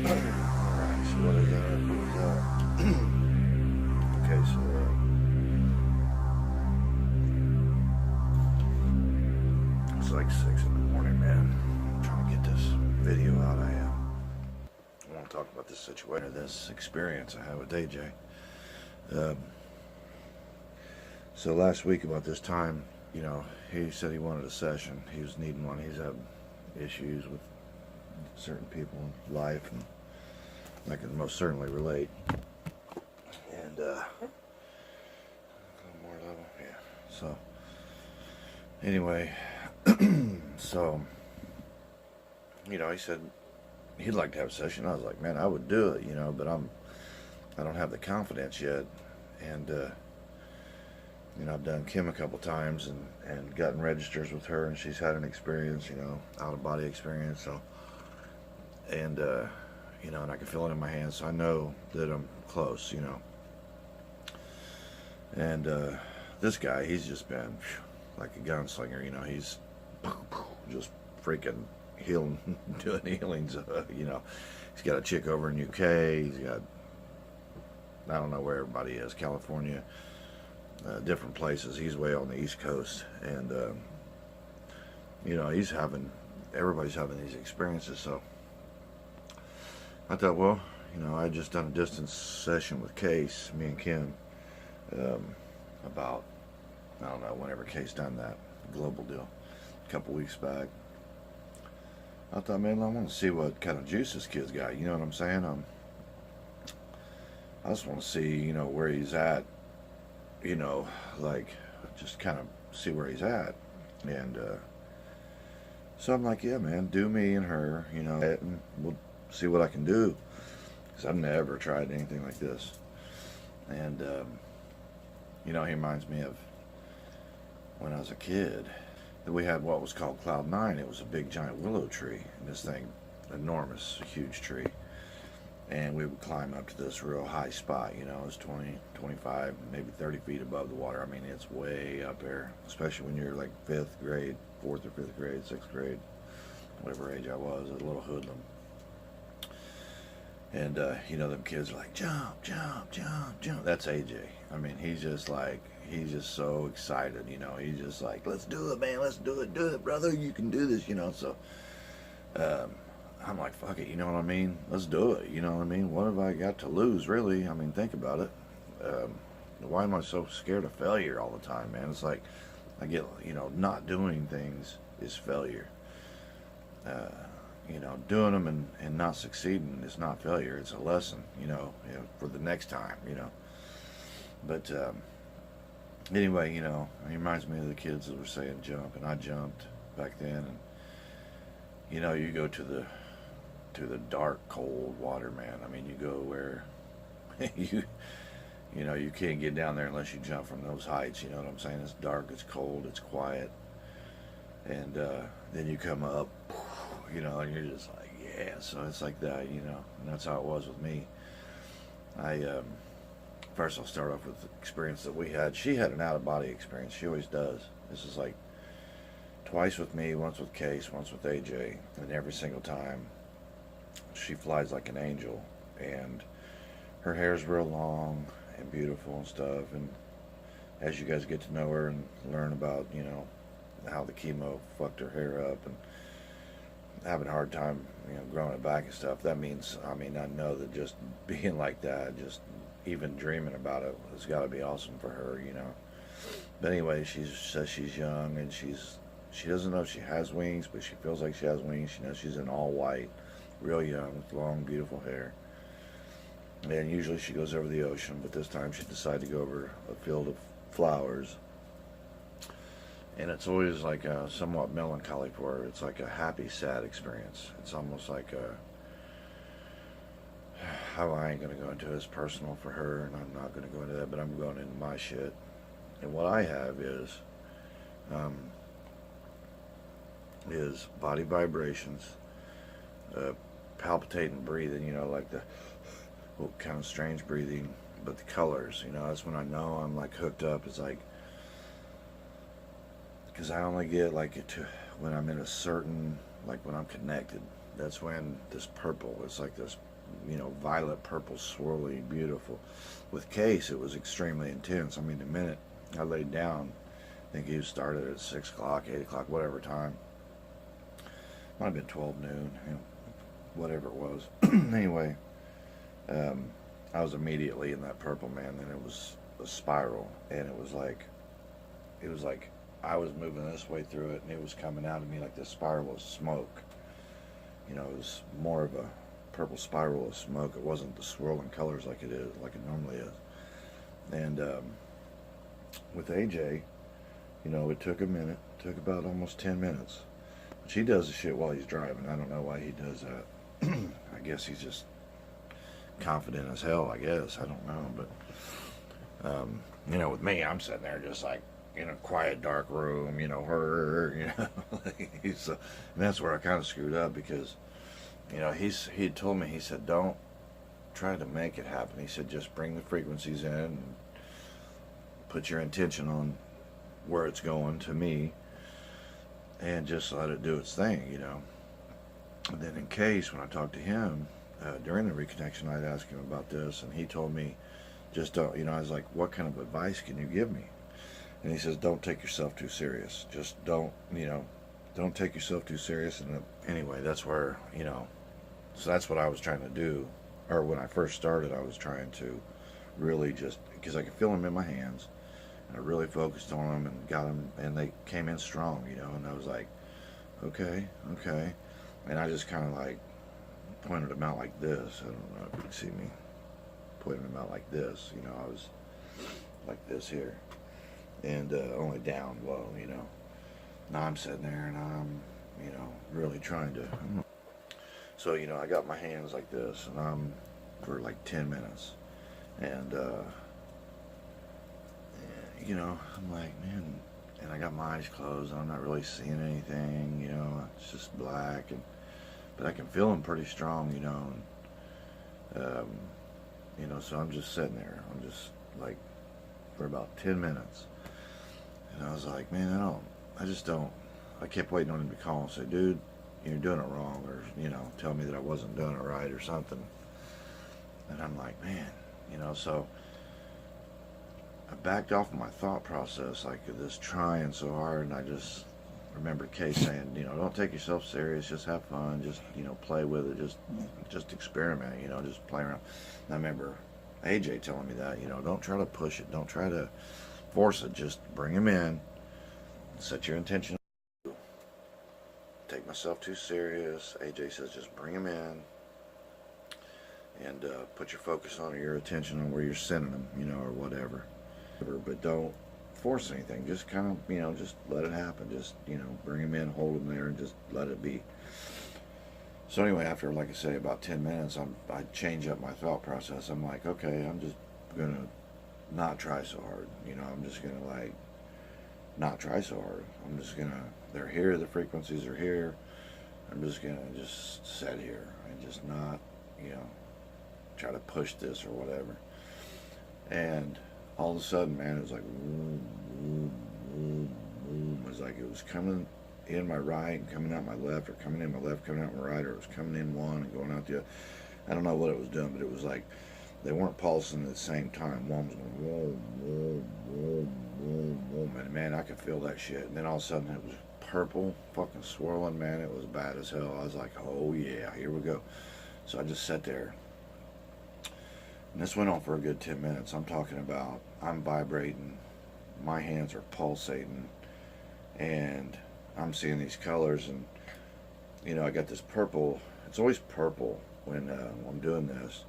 Alright, so what is that? Okay, so it's like 6 in the morning, man. I'm trying to get this video out. I want to talk about this situation, this experience I had with AJ. So last week about this time, you know, he said he wanted a session. He was needing one. He's had issues with certain people in life, and I can most certainly relate. And a little more level, yeah. So anyway, so you know, he said he'd like to have a session. I was like, man, I would do it, you know, but I don't have the confidence yet. And you know, I've done Kim a couple times and gotten registers with her, and she's had an experience, you know, out of body experience. So, and you know, and I can feel it in my hands, so I know that I'm close, you know. And this guy, he's just been like a gunslinger, you know. He's just freaking healing, doing healings. You know, he's got a chick over in UK. He's got, I don't know where everybody is, California. Different places. He's way on the East Coast, and you know, everybody's having these experiences. So I thought, well, you know, I just done a distance session with Case, me and Kim, about, I don't know, whenever Case done that global deal, a couple weeks back. I thought, man, I want to see what kind of juice this kid's got. You know what I'm saying? I just want to see, you know, where he's at. You know, like, just kind of see where he's at. And so I'm like, yeah, man, do me and her, you know, and we'll see what I can do, because I've never tried anything like this. And you know, he reminds me of when I was a kid, that we had what was called Cloud 9. It was a big giant willow tree, and this thing, enormous, a huge tree. And we would climb up to this real high spot, you know. It's 20, 25, maybe 30 feet above the water. I mean, it's way up there, especially when you're like 5th grade, 4th or 5th grade, 6th grade, whatever age I was, a little hoodlum. And, you know, them kids are like, jump, jump, jump, jump. That's AJ. I mean, he's just so excited, you know. He's just like, let's do it, man, let's do it, brother, you can do this, you know. So, I'm like, fuck it, you know what I mean? Let's do it, you know what I mean? What have I got to lose, really? I mean, think about it. Why am I so scared of failure all the time, man? It's like, I get, you know, not doing things is failure. You know, doing them and not succeeding is not failure. It's a lesson, you know, for the next time, you know. But anyway, you know, it reminds me of the kids that were saying jump, and I jumped back then. And, you know, you go to the dark, cold water, man. I mean, you go where you know, you can't get down there unless you jump from those heights, you know what I'm saying? It's dark, it's cold, it's quiet. And then you come up, you know, and you're just like, yeah. So it's like that, you know, and that's how it was with me. First I'll start off with the experience that we had. She had an out-of-body experience. She always does. This is like twice with me, once with Case, once with AJ, and every single time she flies like an angel, and her hair's real long and beautiful and stuff. And as you guys get to know her and learn about, you know, how the chemo fucked her hair up and having a hard time, you know, growing it back and stuff, that means, I mean, I know that just being like that, just even dreaming about it, has got to be awesome for her, you know. But anyway, she says she's young, and she doesn't know if she has wings, but she feels like she has wings. She knows she's in all white, real young, with long, beautiful hair. And usually she goes over the ocean, but this time she decided to go over a field of flowers. And it's always like a somewhat melancholy for her. It's like a happy, sad experience. It's almost like how I ain't going to go into it. It's personal for her, and I'm not going to go into that, but I'm going into my shit. And what I have is body vibrations, palpitating breathing, you know, like the kind of strange breathing, but the colors, you know, that's when I know I'm like hooked up. It's like, because I only get like it to when I'm in a certain, like when I'm connected, that's when this purple, it's like this you know, violet, purple, swirly, beautiful. With Case, it was extremely intense. I mean, the minute I laid down, I think he started at 6 o'clock, 8 o'clock, whatever time. Might have been 12 noon, you know, whatever it was. Anyway, I was immediately in that purple, man. Then it was a spiral, and it was like I was moving this way through it, and it was coming out of me like this spiral of smoke. You know, it was more of a purple spiral of smoke. It wasn't the swirling colors like it normally is. And with AJ, you know, it took a minute. It took about almost 10 minutes. But he does the shit while he's driving. I don't know why he does that. I guess he's just confident as hell, I guess. I don't know. But, you know, with me, I'm sitting there just like in a quiet, dark room, you know, you know. And that's where I kind of screwed up because, you know, he had told me, he said, don't try to make it happen. He said, just bring the frequencies in and put your intention on where it's going to me and just let it do its thing, you know. And then in Case, when I talked to him during the reconnection, I'd asked him about this, and he told me, just don't, you know, I was like, what kind of advice can you give me? And he says, don't take yourself too serious. Just don't, you know, don't take yourself too serious. And anyway, that's where, you know, so that's what I was trying to do. Or when I first started, I was trying to really just, because I could feel them in my hands, and I really focused on them and got them, and they came in strong, you know, and I was like, okay. And I just kind of like pointed them out like this. I don't know if you can see me pointing them out like this, you know, I was like this here. And only down low, you know. Now I'm sitting there and I'm, you know, really trying to. So, you know, I got my hands like this, and I'm for like 10 minutes. And, you know, I'm like, man, and I got my eyes closed, and I'm not really seeing anything, you know, it's just black, but I can feel them pretty strong, you know, and, you know, so I'm just sitting there, I'm just like, for about 10 minutes. And I was like, man, I kept waiting on him to call and say, dude, you're doing it wrong, or, you know, tell me that I wasn't doing it right or something. And I'm like, man, you know, so I backed off of my thought process, like this trying so hard, and I just remember Kay saying, you know, don't take yourself serious, just have fun, just, you know, play with it, just experiment, you know, just play around. And I remember AJ telling me that, you know, don't try to push it, don't try to force it, just bring him in, set your intention. Take myself too serious. AJ says just bring him in and put your focus on your attention on where you're sending them, you know, or whatever. But don't force anything, just kind of, you know, just let it happen, just, you know, bring him in, hold him there, and just let it be. So anyway, after, like I say, about 10 minutes, I change up my thought process. I'm like, okay, I'm just gonna not try so hard, you know, I'm just gonna like not try so hard. I'm just gonna, they're here, the frequencies are here, I'm just gonna just sit here and just not, you know, try to push this or whatever. And all of a sudden, man, it was like boom, boom, boom, boom. It was like it was coming in my right and coming out my left, or coming in my left, coming out my right, or it was coming in one and going out the other. I don't know what it was doing, but it was like they weren't pulsing at the same time. One was going boom, boom, boom, boom, boom, and man, I could feel that shit. And then all of a sudden, it was purple, fucking swirling, man. It was bad as hell. I was like, oh yeah, here we go. So I just sat there. And this went on for a good 10 minutes. I'm talking about, I'm vibrating, my hands are pulsating, and I'm seeing these colors, and, you know, I got this purple. It's always purple when I'm doing this,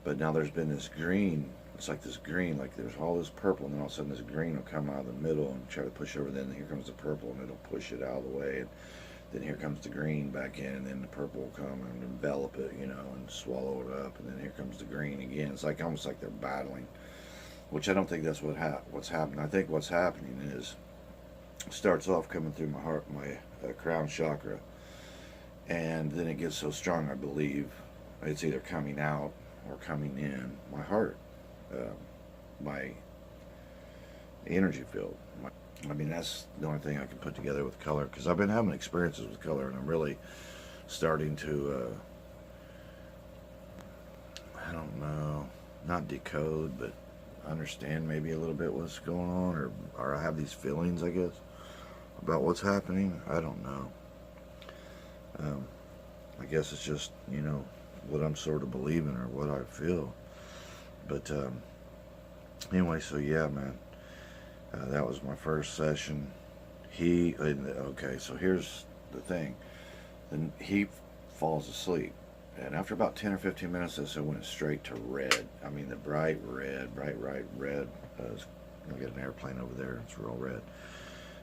but now there's been this green. It's like this green, like there's all this purple, and then all of a sudden this green will come out of the middle and try to push over, then here comes the purple, and it'll push it out of the way, and then here comes the green back in, and then the purple will come and envelop it, you know, and swallow it up, and then here comes the green again. It's like almost like they're battling, which I don't think that's what's happening. I think what's happening is it starts off coming through my heart, my crown chakra, and then it gets so strong, I believe it's either coming out or coming in my heart, my energy field. I mean, that's the only thing I can put together with color, because I've been having experiences with color, and I'm really starting to I don't know, not decode, but understand maybe a little bit what's going on, or I have these feelings, I guess, about what's happening. I don't know. I guess it's just, what I'm sort of believing or what I feel. But anyway, so yeah, man, that was my first session. Okay, so here's the thing. Then he falls asleep. And after about 10 or 15 minutes, this went straight to red. I mean, the bright red. I'll get an airplane over there. It's real red.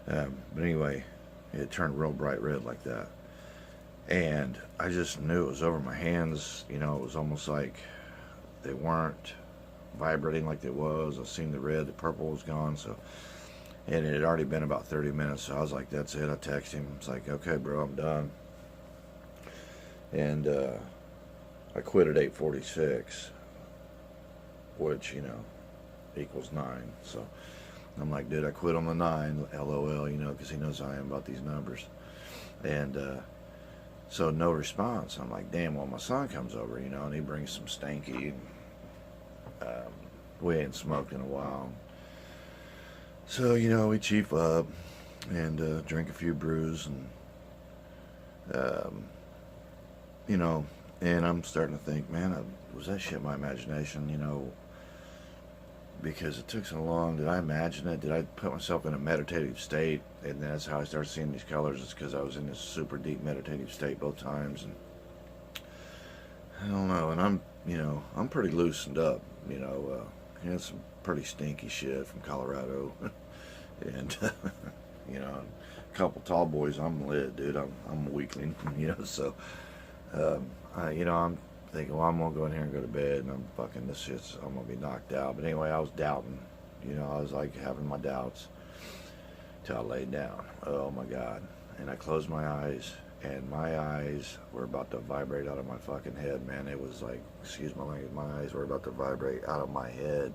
But anyway, it turned real bright red like that. And I just knew it was over my hands. It was almost like they weren't vibrating like they was. I seen the red, the purple was gone. So, and it had already been about 30 minutes. So I was like, that's it. I texted him. It's like, okay, bro, I'm done. And I quit at 8:46, which, equals 9. So I'm like, dude, I quit on the 9, LOL, because he knows how I am about these numbers. And so no response. I'm like, damn, well, my son comes over, and he brings some stanky. We ain't smoked in a while. So, we chief up and drink a few brews and, and I'm starting to think, man, was that shit my imagination, because it took so long. Did I imagine it? Did I put myself in a meditative state? And that's how I started seeing these colors. It's because I was in this super deep meditative state both times. And I don't know. And I'm pretty loosened up, had some pretty stinky shit from Colorado. And, a couple tall boys, I'm lit, dude. I'm a weakling, so... I'm thinking, well, I'm going to go in here and go to bed, and I'm going to be knocked out. But anyway, I was doubting, I was like having my doubts till I laid down. Oh my God. And I closed my eyes, and my eyes were about to vibrate out of my fucking head, man. It was like, excuse my language, my eyes were about to vibrate out of my head.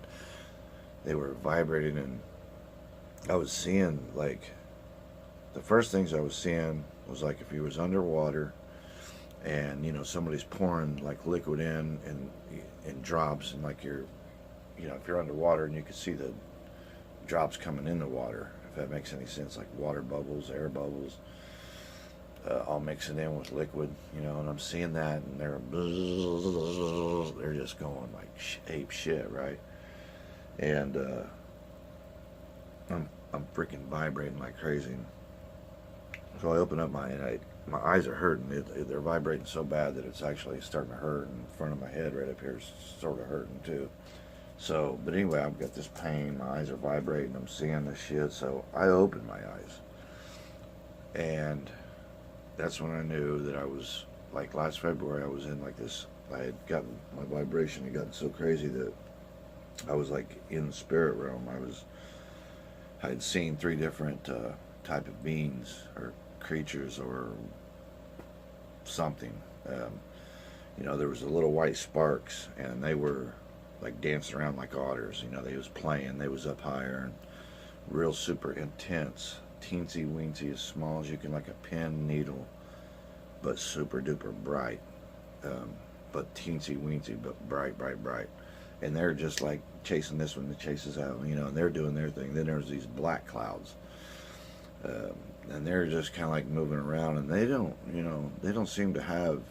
They were vibrating, and I was seeing, like, the first things I was seeing was like if you was underwater, and somebody's pouring like liquid in drops, and like you're if you're underwater and you can see the drops coming in the water, if that makes any sense, like water bubbles, air bubbles, all mixing in with liquid, and I'm seeing that, and they're just going like ape shit, right? And I'm freaking vibrating like crazy. So I open up my eyes are hurting. They're vibrating so bad that it's actually starting to hurt. In front of my head right up here is sort of hurting too. So, but anyway, I've got this pain. My eyes are vibrating. I'm seeing this shit. So I opened my eyes. And that's when I knew that I was, like last February, I was in like this, I had gotten, my vibration had gotten so crazy that I was like in the spirit realm. I had seen 3 different type of beings or creatures or something. There was a little white sparks, and they were like dancing around like otters. They was playing. They was up higher and real super intense, teensy weensy, as small as you can, like a pin needle, but super duper bright. But teensy weensy, but bright, bright, bright. And they're just like chasing this one that chases out, and they're doing their thing. Then there's these black clouds. And they're just kind of like moving around, and they don't seem to have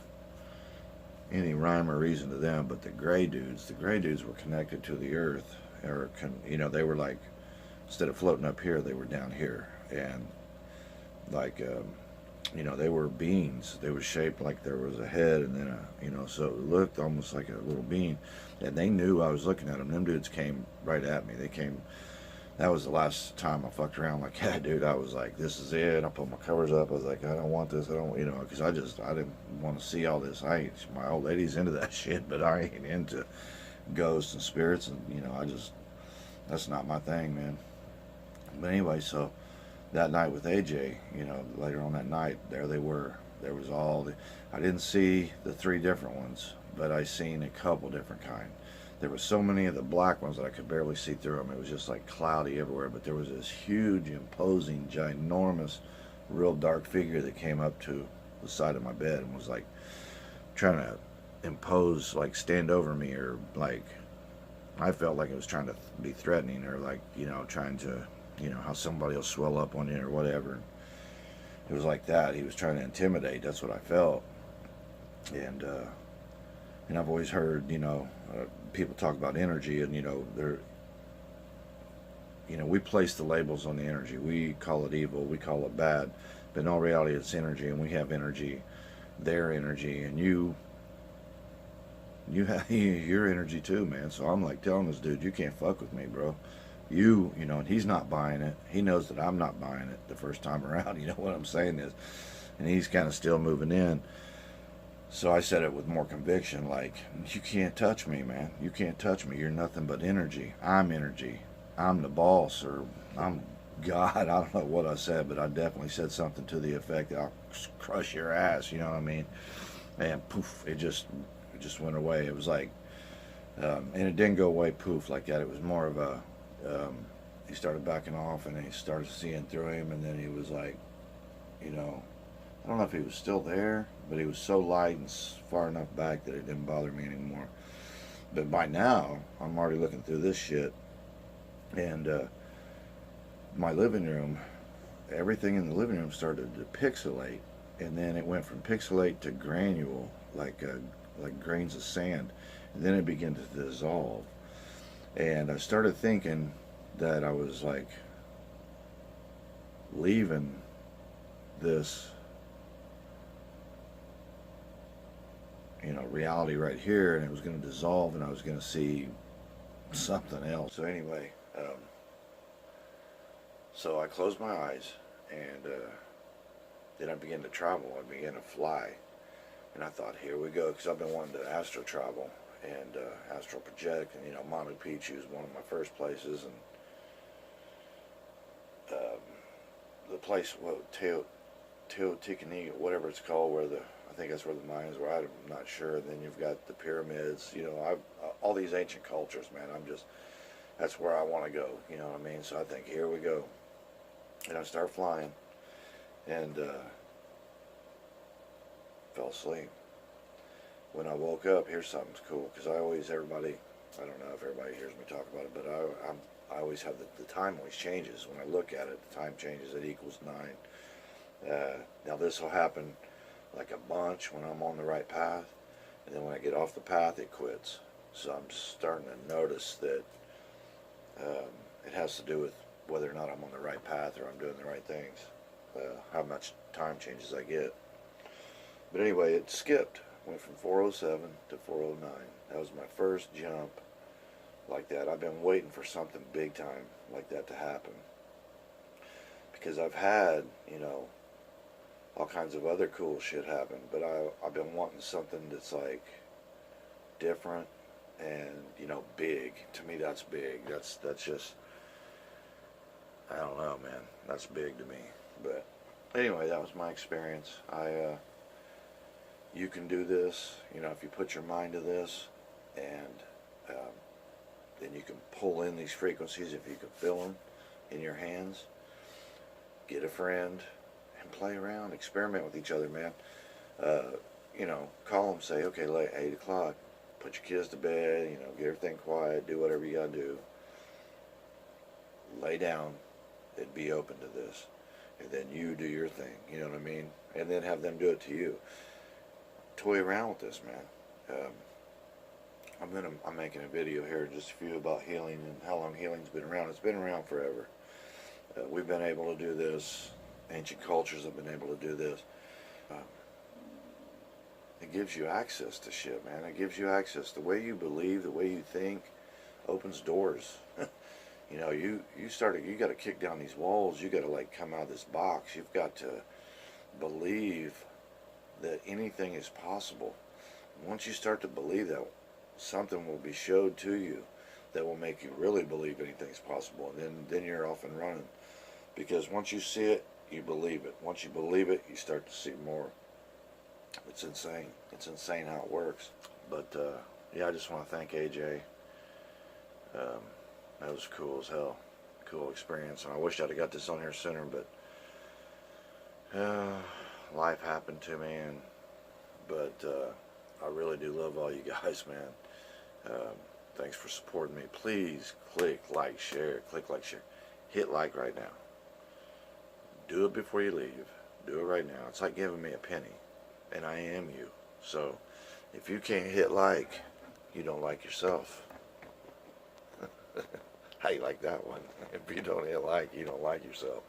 any rhyme or reason to them. But the gray dudes were connected to the earth, or they were like, instead of floating up here, they were down here, and like they were beings. They were shaped like there was a head, and then so it looked almost like a little being, and they knew I was looking at them. Them dudes came right at me. They came. That was the last time I fucked around like that, dude. I was like, this is it. I put my covers up. I was like, I don't want this. I don't, because I didn't want to see all this. My old lady's into that shit, but I ain't into ghosts and spirits, and, that's not my thing, man. But anyway, so that night with AJ, later on that night, there they were. There was I didn't see the 3 different ones, but I seen a couple different kind. There were so many of the black ones that I could barely see through them. It was just like cloudy everywhere. But there was this huge, imposing, ginormous, real dark figure that came up to the side of my bed and was like trying to impose, like stand over me, or like I felt like it was trying to be threatening, or like, you know, trying to, you know, how somebody will swell up on you or whatever. It was like that. He was trying to intimidate. That's what I felt. And and I've always heard, you know, people talk about energy, and you know, they're, you know, we place the labels on the energy. We call it evil. We call it bad. But in all reality, it's energy, and we have energy, their energy, and you have your energy too, man. So I'm like telling this dude, you can't fuck with me, bro. You know, and he's not buying it. He knows that I'm not buying it the first time around. You know what I'm saying is, and he's kind of still moving in. So I said it with more conviction, like, you can't touch me, man. You can't touch me. You're nothing but energy. I'm energy. I'm the boss, or I'm God. I don't know what I said, but I definitely said something to the effect that I'll crush your ass. You know what I mean? And poof, it just went away. It was like, and it didn't go away poof like that. It was more of a, he started backing off, and he started seeing through him, and then he was like, you know, I don't know if he was still there, but he was so light and far enough back that it didn't bother me anymore. But by now, I'm already looking through this shit, and my living room, everything in the living room started to pixelate, and then it went from pixelate to granule, like grains of sand, and then it began to dissolve. And I started thinking that I was like leaving this, you know, reality right here, and it was going to dissolve, and I was going to see something else. So anyway, so I closed my eyes, and then I began to travel. I began to fly, and I thought, here we go, because I've been wanting to astral travel and astral project, and you know, Machu Picchu is one of my first places, and the place, Teotihuacan, whatever it's called, where I think that's where the Mayans were. I'm not sure. And then you've got the pyramids. You know, all these ancient cultures, man. That's where I want to go. You know what I mean? So I think, here we go. And I start flying, and fell asleep. When I woke up, here's something's cool, because I don't know if everybody hears me talk about it, but I always have the time always changes. When I look at it, the time changes. It equals 9. Now this will happen like a bunch when I'm on the right path, and then when I get off the path, it quits. So I'm starting to notice that it has to do with whether or not I'm on the right path, or I'm doing the right things, how much time changes I get. But anyway, it skipped, went from 407 to 409. That was my first jump like that. I've been waiting for something big time like that to happen, because I've had, you know, all kinds of other cool shit happen, but I've been wanting something that's like different and, you know, big. To me, that's big. That's just, I don't know, man. That's big to me. But anyway, that was my experience. You can do this, you know, if you put your mind to this, and then you can pull in these frequencies. If you can feel them in your hands, get a friend and play around, experiment with each other, man. You know, call them, say, okay, late 8 o'clock, put your kids to bed, you know, get everything quiet, do whatever you gotta do, lay down, and be open to this, and then you do your thing, you know what I mean, and then have them do it to you. Toy around with this, man. I'm making a video here, just a few, about healing and how long healing's been around. It's been around forever. We've been able to do this. Ancient cultures have been able to do this. It gives you access to shit, man. It gives you access. The way you believe, the way you think, opens doors. You know, you got to kick down these walls. You got to like come out of this box. You've got to believe that anything is possible. Once you start to believe that, something will be showed to you that will make you really believe anything's possible, and then you're off and running. Because once you see it, you believe it. Once you believe it, you start to see more. It's insane. It's insane how it works. But yeah, I just want to thank AJ. That was cool as hell. Cool experience. And I wish I'd have got this on here sooner, but life happened to me, but I really do love all you guys, man. Thanks for supporting me. Please click like, share, click like, share. Hit like right now. Do it before you leave. Do it right now. It's like giving me a penny, and I am you. So if you can't hit like, you don't like yourself. How you like that one? If you don't hit like, you don't like yourself.